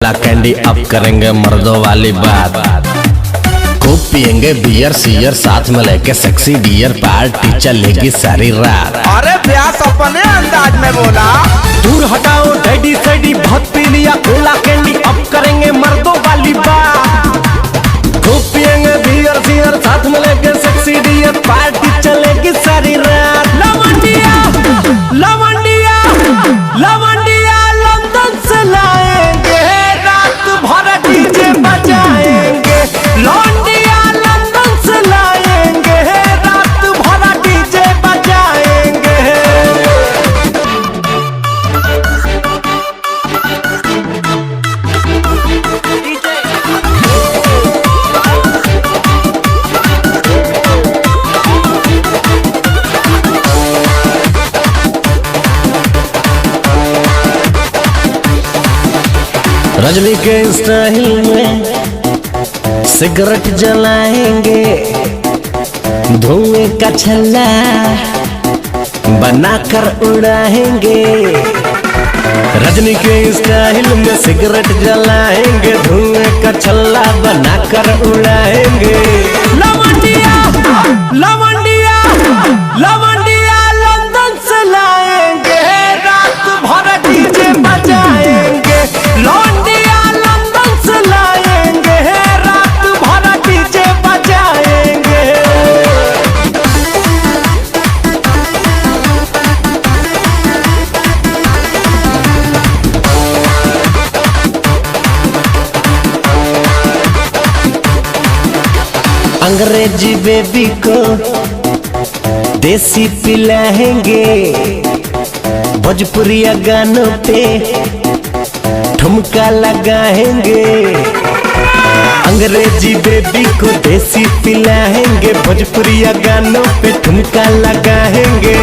कोला candy अब करेंगे मर्दों वाली बात। खूब पियेंगे बियर सियर साथ में लेके सेक्सी डियर, पार्टी चलेगी सारी रात। अरे ब्यास अपने अंदाज में बोला। दूर हटाओ डैडी सैडी बहुत पी लिया कोला कैंडी अब करेंगे मर्दों वाली बात। खूब पियेंगे बियर सियर साथ में लेके सेक्सी डियर, पार्टी चलेगी सारी रात। लवंडिया लवंडिया लवंडिया लंदन से लाएंगे, रात भर डीजे बजाएंगे। लौंडिया लंदन से लाएंगे, रात भर डीजे बजाएंगे। रजनी के स्टाइल में सिगरेट जलाएंगे, धुएं का छल्ला बनाकर उड़ाएंगे। रजनी के स्टाइल में सिगरेट जलाएंगे, धुएं का छल्ला बनाकर उड़ाएंगे। लवंडिया लवंडिया लवंडिया लंदन से लाएंगे, रात भर डीजे बजाएंगे। लौंडिया लंदन से लाएंगे, रात भर डीजे बजाएंगे। अंग्रेजी बेबी को देसी पिलाएंगे, भोजपुरिया गानों पे ठुमका लगाएंगे। अंग्रेजी बेबी को देसी पिलाएंगे, भोजपुरिया गानों पे ठुमका लगाएंगे।